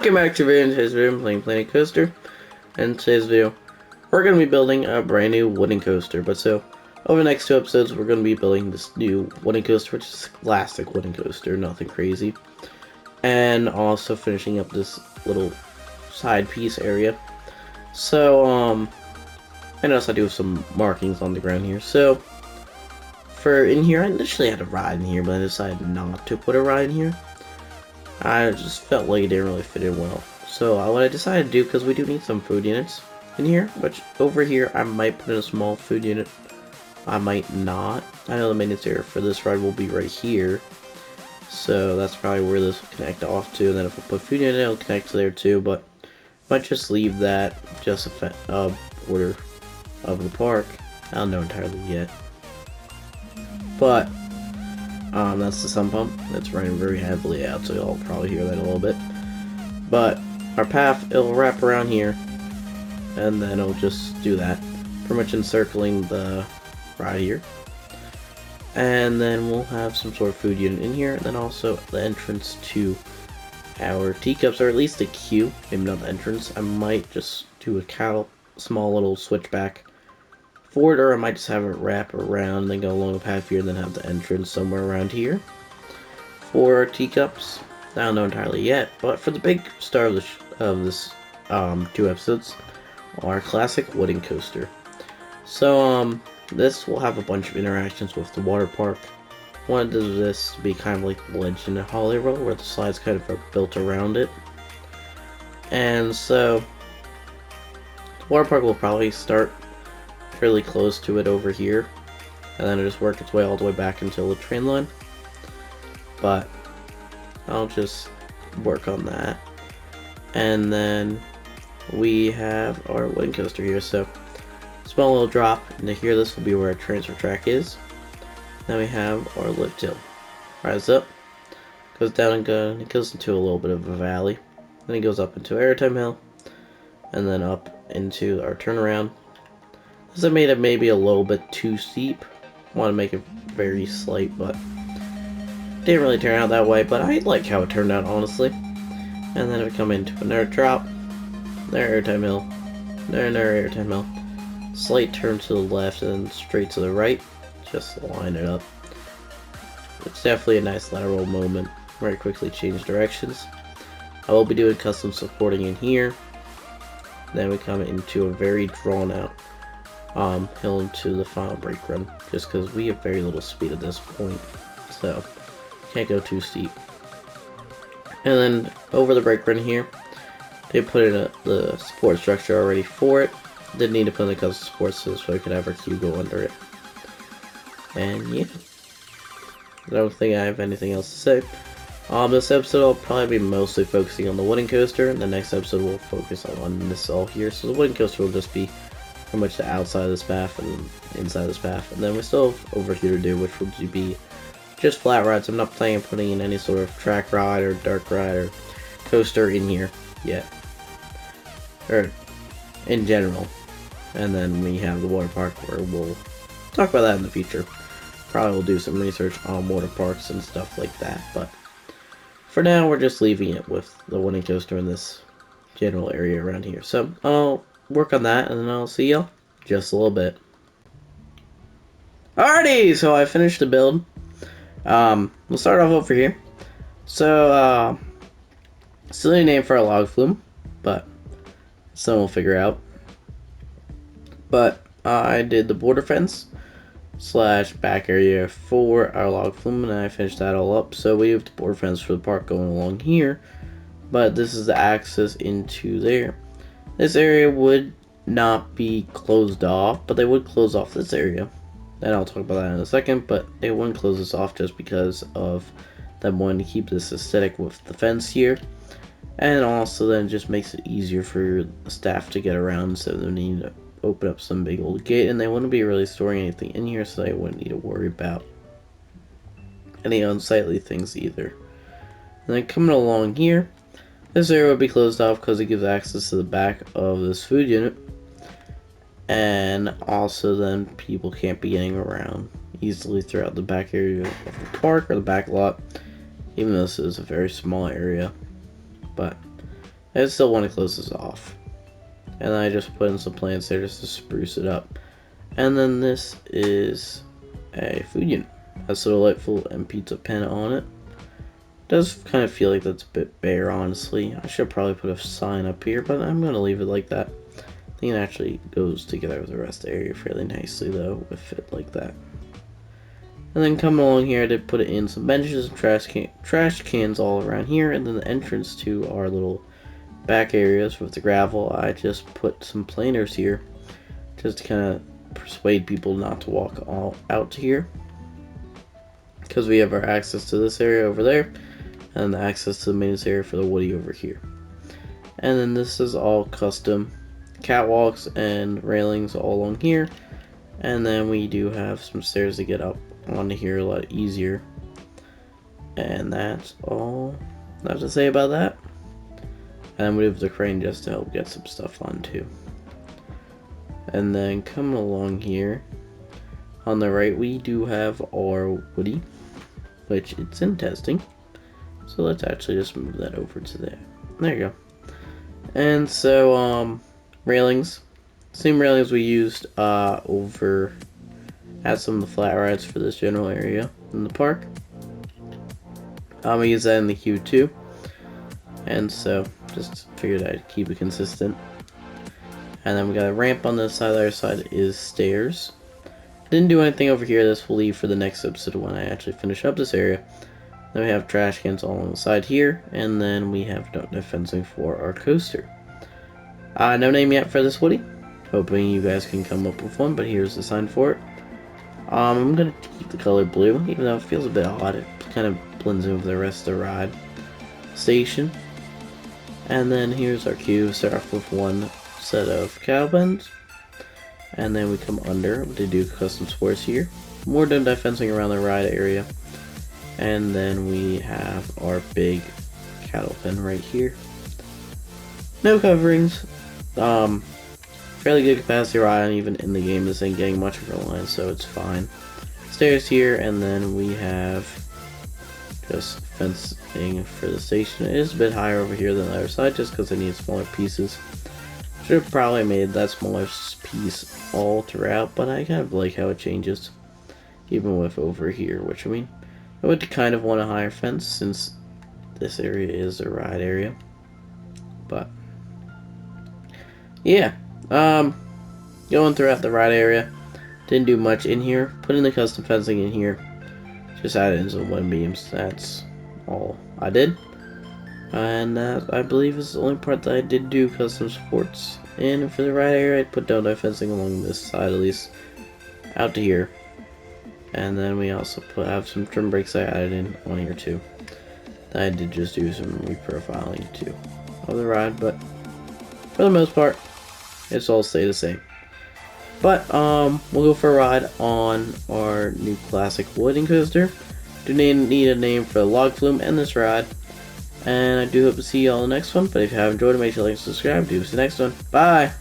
Welcome back to today's video. I'm playing Planet Coaster, and in today's video, we're going to be building a brand new wooden coaster. But so, over the next two episodes, we're going to be building this new wooden coaster, which is a classic wooden coaster, nothing crazy. And also finishing up this little side piece area. So, I noticed I do have some markings on the ground here. So, for in here, I initially had a ride in here, but I decided not to put a ride in here. I just felt like it didn't really fit in well. So what I decided to do, because we do need some food units in here, which over here I might put in a small food unit. I might not. I know the maintenance area for this ride will be right here. So that's probably where this will connect off to. And then if I put food unit, it'll connect to there too. But I might just leave that just a border of the park. I don't know entirely yet. But that's the sump pump. It's running very heavily out, so you'll probably hear that a little bit. But our path, it'll wrap around here, and then it'll just do that, pretty much encircling the ride here. And then we'll have some sort of food unit in here, and then also the entrance to our teacups, or at least a queue, maybe not the entrance. I might just do a small little switchback for it, or I might just have it wrap around and then go along the path here and then have the entrance somewhere around here for our teacups. I don't know entirely yet, but for the big star of this two episodes, our classic wooden coaster. So this will have a bunch of interactions with the water park. I wanted this to be kind of like Legend of Hollywood, where the slides kind of are built around it. And so the water park will probably start fairly close to it over here, and then it just work its way all the way back until the train line. But I'll just work on that. And then we have our wooden coaster here, so small little drop into here. This will be where our transfer track is. Then we have our lift hill. Rise up, goes down and it goes into a little bit of a valley. Then it goes up into airtime hill, and then up into our turnaround. This I made it maybe a little bit too steep. Want to make it very slight, but didn't really turn out that way. But I like how it turned out, honestly. And then if we come into another drop, there airtime hill, there another airtime hill. Slight turn to the left and then straight to the right. Just line it up. It's definitely a nice lateral movement. Very quickly change directions. I will be doing custom supporting in here. Then we come into a very drawn out hill into the final brake run, just because we have very little speed at this point, so can't go too steep. And then over the brake run here, they put in the support structure already for it. Didn't need to put in the custom support so we could have our queue go under it. And yeah, I don't think I have anything else to say. This episode I'll probably be mostly focusing on the wooden coaster, and the next episode will focus on this all here. So the wooden coaster will just be pretty much the outside of this path and inside of this path, and then we still have over here to do, which will be just flat rides. I'm not planning on putting in any sort of track ride or dark ride or coaster in here yet, or in general. And then we have the water park, where we'll talk about that in the future. Probably will do some research on water parks and stuff like that, but for now we're just leaving it with the wooden coaster in this general area around here. So I'll work on that, and then I'll see y'all just a little bit. Alrighty, so I finished the build. We'll start off over here. So silly name for a log flume, but someone will figure out. But I did the border fence / back area for our log flume, and I finished that all up. So we have the border fence for the park going along here, but this is the access into there. This area would not be closed off, but they would close off this area. And I'll talk about that in a second, but they wouldn't close this off just because of them wanting to keep this aesthetic with the fence here. And also then just makes it easier for the staff to get around, so they need to open up some big old gate, and they wouldn't be really storing anything in here, so they wouldn't need to worry about any unsightly things either. And then coming along here, this area would be closed off because it gives access to the back of this food unit, and also then people can't be getting around easily throughout the back area of the park or the back lot, even though this is a very small area. But I still want to close this off. And then I just put in some plants there just to spruce it up. And then this is a food unit. Has a delightful and pizza pen on it. Does kind of feel like that's a bit bare, honestly. I should probably put a sign up here, but I'm going to leave it like that. I think it actually goes together with the rest of the area fairly nicely, though, with it like that. And then coming along here, I did put in some benches and trash cans all around here, and then the entrance to our little back areas with the gravel, I just put some planters here, just to kind of persuade people not to walk all out to here. Because we have our access to this area over there, and the access to the maintenance area for the woodie over here. And then this is all custom catwalks and railings all along here. And then we do have some stairs to get up onto here a lot easier. And that's all I have to say about that. And then we have the crane just to help get some stuff on too. And then coming along here, on the right we do have our woodie, which it's in testing. So let's actually just move that over to there. There you go. And so, railings. Same railings we used over at some of the flat rides for this general area in the park. I use that in the queue too. And so, just figured I'd keep it consistent. And then we got a ramp on this side. The other side is stairs. Didn't do anything over here. This will leave for the next episode when I actually finish up this area. Then we have trash cans all on the side here, and then we have no fencing for our coaster. No name yet for this woodie. Hoping you guys can come up with one, but here's the sign for it. I'm gonna keep the color blue, even though it feels a bit odd. It kind of blends in with the rest of the ride station. And then here's our queue. Start off with one set of cowbells. And then we come under to do custom sports here. More done fencing around the ride area. And then we have our big cattle pen right here. No coverings. Fairly good capacity ride, even in the game this ain't getting much of a line, so it's fine. Stairs here, and then we have just fencing for the station. It is a bit higher over here than the other side, just because I need smaller pieces. Should have probably made that smaller piece all throughout, but I kind of like how it changes, even with over here, which I mean, I would kind of want a higher fence since this area is a ride area. But yeah, going throughout the ride area, didn't do much in here. Putting the custom fencing in here, just added in some wind beams. That's all I did. And that, I believe, is the only part that I did do custom sports. And for the ride area, I put down fencing along this side, at least out to here. And then we also have some trim brakes I added in on here too. I did just do some reprofiling too of the ride, but for the most part, it's all stay the same. But we'll go for a ride on our new classic wooden coaster. Do need a name for the log flume and this ride. And I do hope to see you all in the next one. But if you have enjoyed it, make sure to like and subscribe. Do see you next one. Bye!